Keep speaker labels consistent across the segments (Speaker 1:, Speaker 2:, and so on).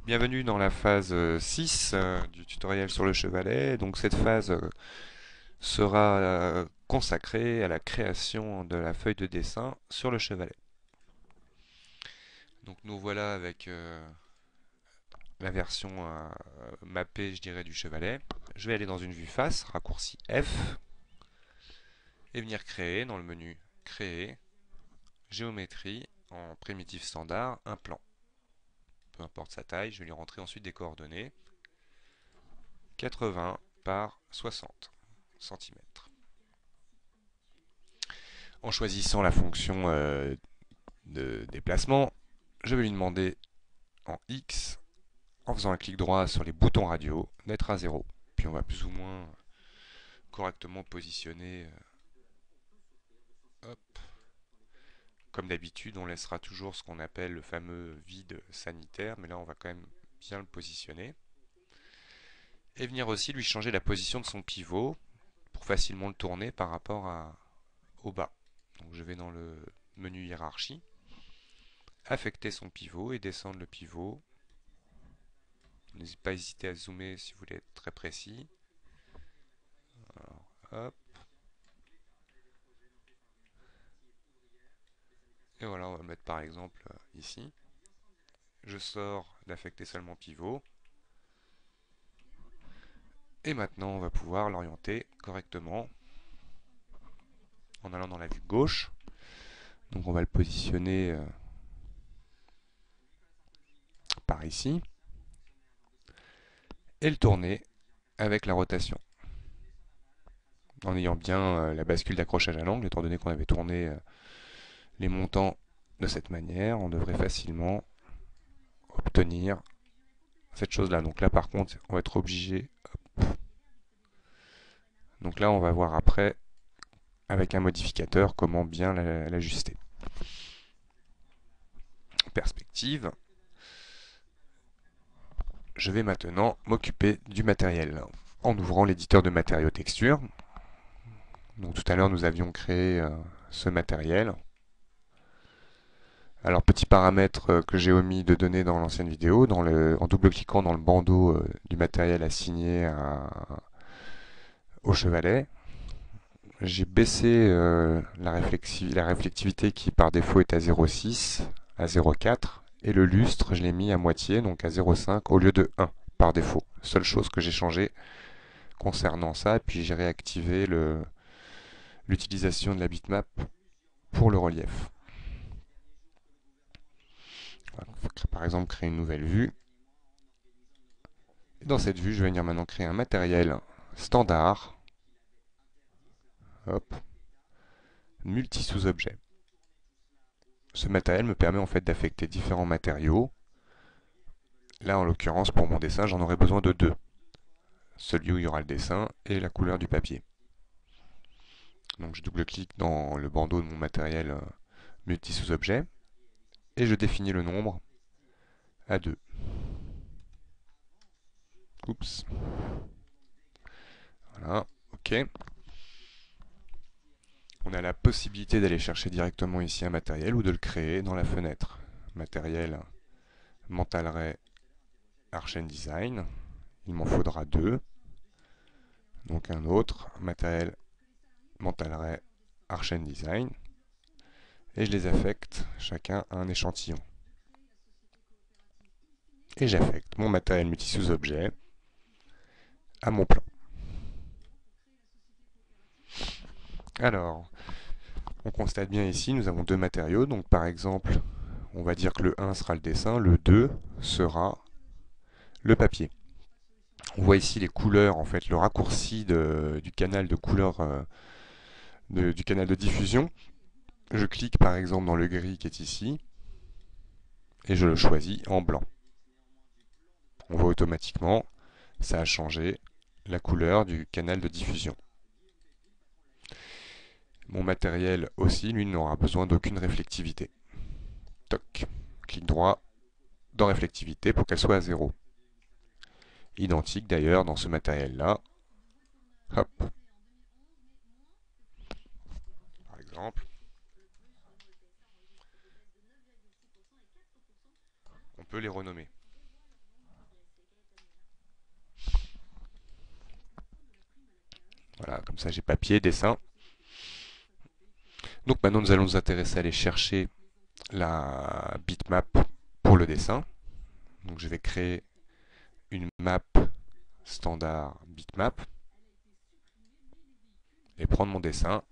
Speaker 1: Bienvenue dans la phase 6 du tutoriel sur le chevalet. Donc cette phase sera consacrée à la création de la feuille de dessin sur le chevalet. Donc nous voilà avec la version mappée, je dirais, du chevalet. Je vais aller dans une vue face, raccourci F, et venir créer dans le menu Créer, Géométrie, en primitif standard, un plan. Peu importe sa taille, je vais lui rentrer ensuite des coordonnées. 80 par 60 cm. En choisissant la fonction de déplacement, je vais lui demander en X, en faisant un clic droit sur les boutons radio, d'être à 0. Puis on va plus ou moins correctement positionner. Hop. Comme d'habitude, on laissera toujours ce qu'on appelle le fameux vide sanitaire, mais là on va quand même bien le positionner. Et venir aussi lui changer la position de son pivot pour facilement le tourner par rapport au bas. Donc je vais dans le menu hiérarchie, affecter son pivot et descendre le pivot. N'hésitez pas à hésiter à zoomer si vous voulez être très précis. Alors, hop. Et voilà, on va mettre par exemple ici. Je sors d'affecter seulement pivot. Et maintenant, on va pouvoir l'orienter correctement en allant dans la vue gauche. Donc on va le positionner par ici. Et le tourner avec la rotation. En ayant bien la bascule d'accrochage à l'angle, étant donné qu'on avait tourné les montants de cette manière, on devrait facilement obtenir cette chose-là. Donc là, par contre, on va être obligé. Donc là, on va voir après, avec un modificateur, comment bien l'ajuster. Perspective. Je vais maintenant m'occuper du matériel en ouvrant l'éditeur de matériaux texture. Donc tout à l'heure, nous avions créé ce matériel. Alors petit paramètre que j'ai omis de donner dans l'ancienne vidéo, en double-cliquant dans le bandeau du matériel assigné au chevalet, j'ai baissé la réflectivité qui par défaut est à 0,6 à 0,4 et le lustre je l'ai mis à moitié, donc à 0,5 au lieu de 1 par défaut. Seule chose que j'ai changé concernant ça, puis j'ai réactivé l'utilisation de la bitmap pour le relief. Par exemple, créer une nouvelle vue. Et dans cette vue, je vais venir maintenant créer un matériel standard. Hop. Multi-sous-objet. Ce matériel me permet en fait d'affecter différents matériaux. Là, en l'occurrence, pour mon dessin, j'en aurai besoin de deux. Celui où il y aura le dessin et la couleur du papier. Donc je double-clique dans le bandeau de mon matériel multi-sous-objet et je définis le nombre à 2. Oups. Voilà, ok. On a la possibilité d'aller chercher directement ici un matériel ou de le créer dans la fenêtre. Matériel Mental Arch Design. Il m'en faudra deux. Donc un autre, matériel Mental Arch Design. Et je les affecte chacun à un échantillon. Et j'affecte mon matériel multi-sous-objet à mon plan. Alors, on constate bien ici, nous avons deux matériaux. Donc par exemple, on va dire que le 1 sera le dessin, le 2 sera le papier. On voit ici les couleurs, en fait, le raccourci du canal de couleur du canal de diffusion. Je clique par exemple dans le gris qui est ici et je le choisis en blanc. On voit automatiquement, ça a changé la couleur du canal de diffusion. Mon matériel aussi, lui, n'aura besoin d'aucune réflectivité. Toc, clic droit dans réflectivité pour qu'elle soit à 0. Identique d'ailleurs dans ce matériel-là. Hop, par exemple. On peut les renommer. Voilà, comme ça j'ai papier, dessin. Donc maintenant nous allons nous intéresser à aller chercher la bitmap pour le dessin. Donc je vais créer une map standard bitmap et prendre mon dessin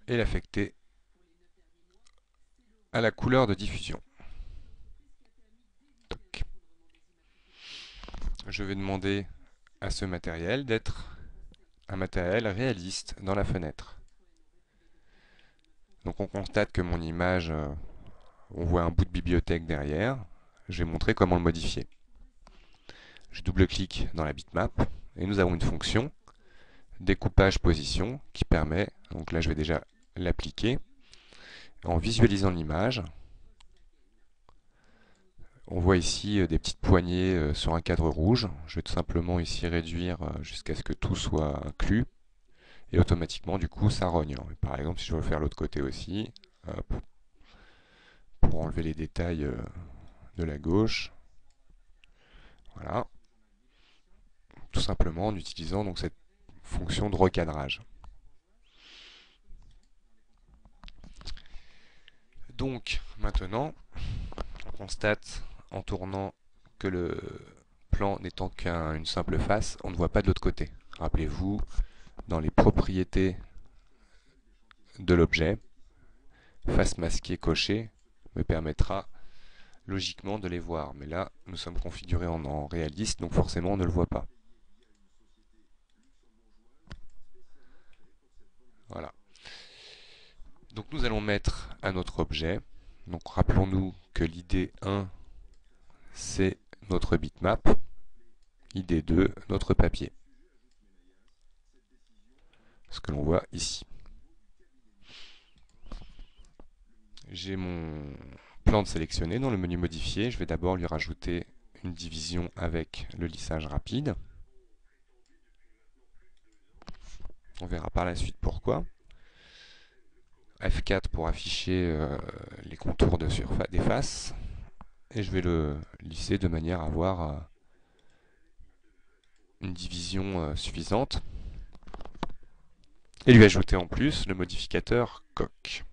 Speaker 1: et l'affecter à la couleur de diffusion. Toc. Je vais demander à ce matériel d'être un matériel réaliste dans la fenêtre. Donc on constate que mon image, on voit un bout de bibliothèque derrière. Je vais montrer comment le modifier. Je double-clique dans la bitmap et nous avons une fonction découpage position qui permet, donc là je vais déjà l'appliquer, en visualisant l'image. On voit ici des petites poignées sur un cadre rouge. Je vais tout simplement ici réduire jusqu'à ce que tout soit inclus. Et automatiquement, du coup, ça rogne. Par exemple, si je veux faire l'autre côté aussi, hop, pour enlever les détails de la gauche, voilà, tout simplement en utilisant donc cette fonction de recadrage. Donc, maintenant, on constate en tournant que le plan n'étant qu'une simple face, on ne voit pas de l'autre côté. Rappelez-vous, dans les propriétés de l'objet, face masquée cochée me permettra logiquement de les voir. Mais là, nous sommes configurés en réaliste, donc forcément on ne le voit pas. Voilà. Donc nous allons mettre à notre objet. Donc rappelons-nous que l'ID 1, c'est notre bitmap. ID 2, notre papier. Ce que l'on voit ici. J'ai mon plan de sélectionné dans le menu modifier. Je vais d'abord lui rajouter une division avec le lissage rapide. On verra par la suite pourquoi. F4 pour afficher les contours des faces. Et je vais le lisser de manière à avoir une division suffisante. Et lui ajouter en plus le modificateur coq.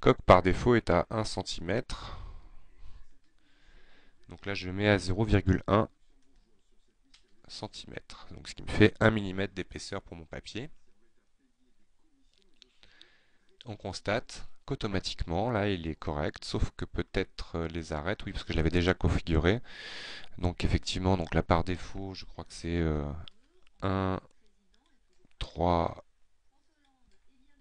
Speaker 1: Coq par défaut est à 1 cm. Donc là je mets à 0,1 cm. Donc ce qui me fait 1 mm d'épaisseur pour mon papier. On constate qu'automatiquement là il est correct, sauf que peut-être les arêtes, oui parce que je l'avais déjà configuré. Donc effectivement, donc là par défaut je crois que c'est 1, 3,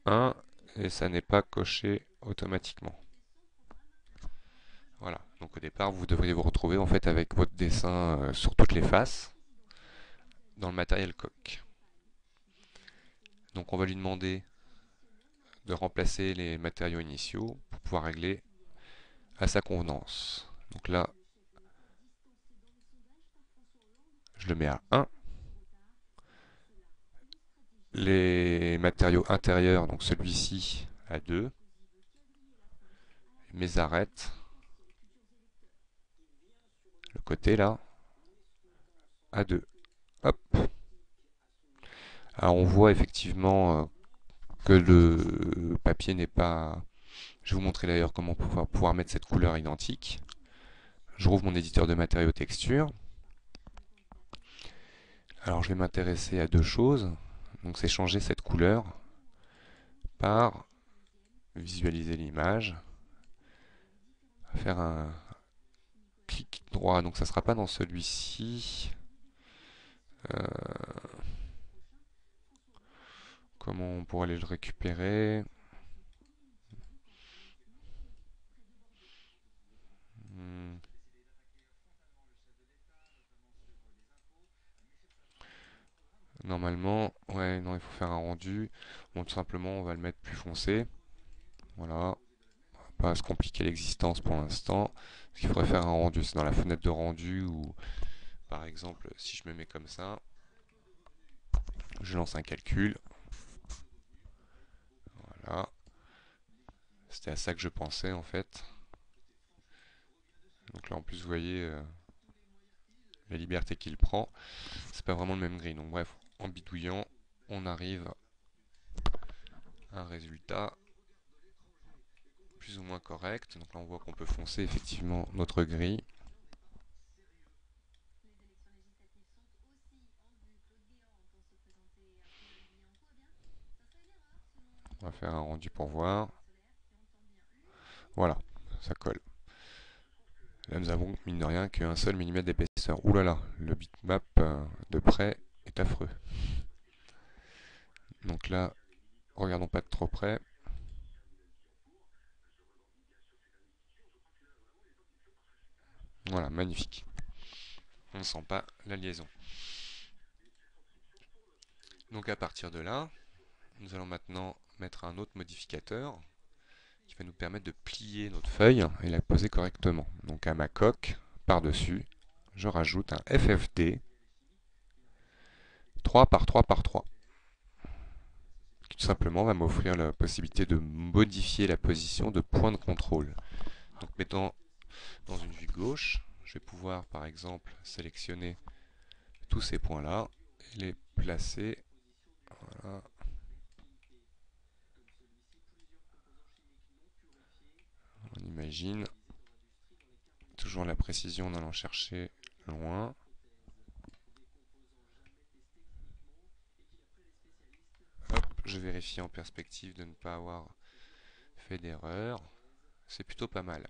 Speaker 1: 1 et ça n'est pas coché automatiquement. Voilà, donc au départ vous devriez vous retrouver en fait avec votre dessin sur toutes les faces dans le matériel coq. Donc on va lui demander de remplacer les matériaux initiaux pour pouvoir régler à sa convenance. Donc là, je le mets à 1. Les matériaux intérieurs, donc celui-ci à 2. Mes arêtes, le côté là, à 2. Hop. Alors on voit effectivement que le papier n'est pas... Je vais vous montrer d'ailleurs comment pouvoir mettre cette couleur identique. Je rouvre mon éditeur de matériaux texture. Alors je vais m'intéresser à deux choses. Donc c'est changer cette couleur par visualiser l'image, faire un clic droit, donc ça ne sera pas dans celui-ci. Comment on pourrait aller le récupérer? Normalement, ouais, non, il faut faire un rendu. Bon, tout simplement, on va le mettre plus foncé. Voilà. On va pas se compliquer l'existence pour l'instant. Parce qu'il faudrait faire un rendu. C'est dans la fenêtre de rendu où, par exemple, si je me mets comme ça, je lance un calcul. Voilà. C'était à ça que je pensais en fait. Donc là, en plus, vous voyez, la liberté qu'il prend, c'est pas vraiment le même gris. Donc bref, en bidouillant, on arrive à un résultat plus ou moins correct. Donc là on voit qu'on peut foncer effectivement notre gris. On va faire un rendu pour voir. Voilà, ça colle. Là nous avons mine de rien qu'un seul millimètre d'épaisseur. Ouh là là, le bitmap de près est affreux. Donc là, regardons pas de trop près. Voilà, magnifique. On ne sent pas la liaison. Donc à partir de là, nous allons maintenant mettre un autre modificateur qui va nous permettre de plier notre feuille et la poser correctement. Donc à ma coque, par-dessus, je rajoute un FFD 3 par 3 par 3, qui tout simplement va m'offrir la possibilité de modifier la position de point de contrôle. Donc mettant dans une vue gauche, je vais pouvoir par exemple sélectionner tous ces points-là et les placer. Voilà. On imagine toujours la précision en allant chercher loin. Hop, je vérifie en perspective de ne pas avoir fait d'erreur. C'est plutôt pas mal.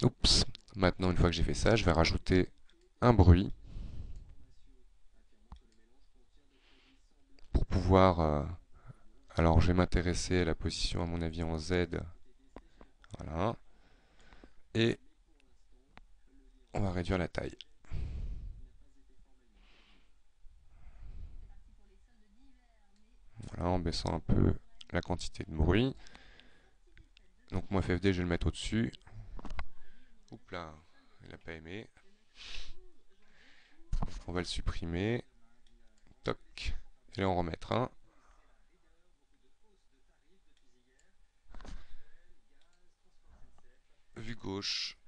Speaker 1: Oups. Maintenant, une fois que j'ai fait ça, je vais rajouter un bruit pour pouvoir... alors, je vais m'intéresser à la position, à mon avis, en Z. Voilà. Et on va réduire la taille. Voilà, en baissant un peu la quantité de bruit. Donc mon FFD, je vais le mettre au-dessus. Oups là, il n'a pas aimé. On va le supprimer. Toc. Et là, on remettra un. Vue gauche.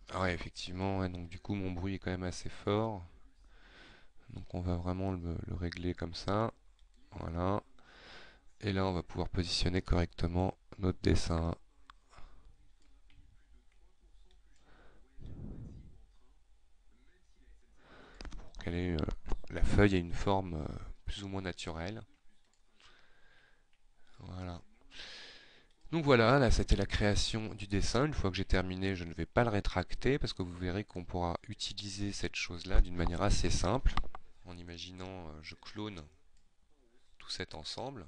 Speaker 1: Ah ouais, effectivement, ouais, donc du coup, mon bruit est quand même assez fort. Donc on va vraiment le régler comme ça. Voilà. Et là, on va pouvoir positionner correctement notre dessin. La feuille ait une forme plus ou moins naturelle. Voilà. Donc voilà, là c'était la création du dessin. Une fois que j'ai terminé, je ne vais pas le rétracter parce que vous verrez qu'on pourra utiliser cette chose-là d'une manière assez simple. En imaginant, je clone tout cet ensemble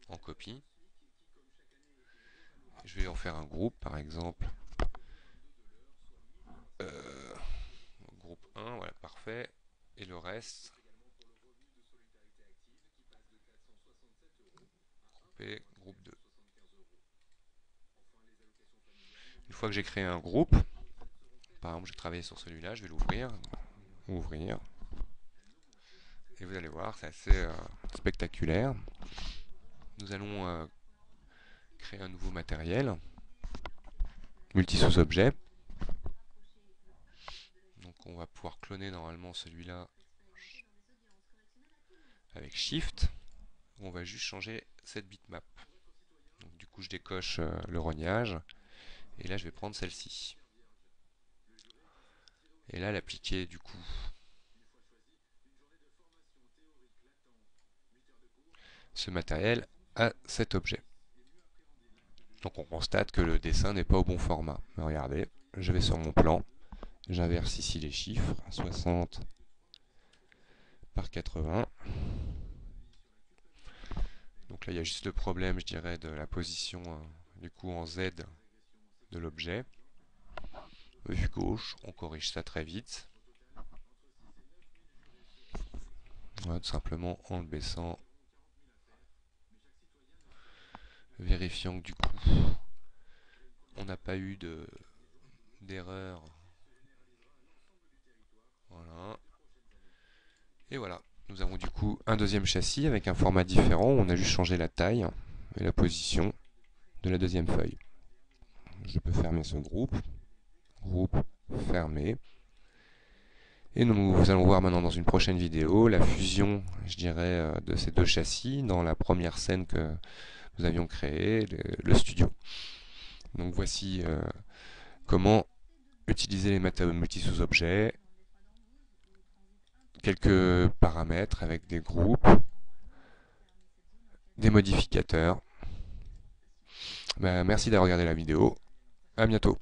Speaker 1: en copie. Je vais en faire un groupe par exemple. Euh, Groupe 1, voilà, parfait. Et le reste, groupe 2. Une fois que j'ai créé un groupe, par exemple, j'ai travaillé sur celui-là, je vais l'ouvrir, ouvrir, et vous allez voir, c'est assez spectaculaire. Nous allons créer un nouveau matériel, multi-sous-objet. Donc on va pouvoir cloner normalement celui-là avec Shift. On va juste changer cette bitmap. Donc du coup je décoche le rognage, et là je vais prendre celle-ci. Et là l'appliquer du coup ce matériel à cet objet. Donc on constate que le dessin n'est pas au bon format. Mais regardez, je vais sur mon plan, j'inverse ici les chiffres, 60 par 80. Donc là il y a juste le problème, je dirais, de la position du coup en Z de l'objet. Vue gauche, on corrige ça très vite. Voilà, tout simplement en le baissant, vérifiant que du coup on n'a pas eu d'erreur. Voilà. Et voilà, nous avons du coup un deuxième châssis avec un format différent. On a juste changé la taille et la position de la deuxième feuille. Je peux fermer ce groupe. groupe fermé. Et nous allons voir maintenant dans une prochaine vidéo la fusion, je dirais, de ces deux châssis dans la première scène que nous avions créée, le studio. Donc voici comment utiliser les matériaux multi sous-objets, quelques paramètres avec des groupes, des modificateurs. Merci d'avoir regardé la vidéo. À bientôt.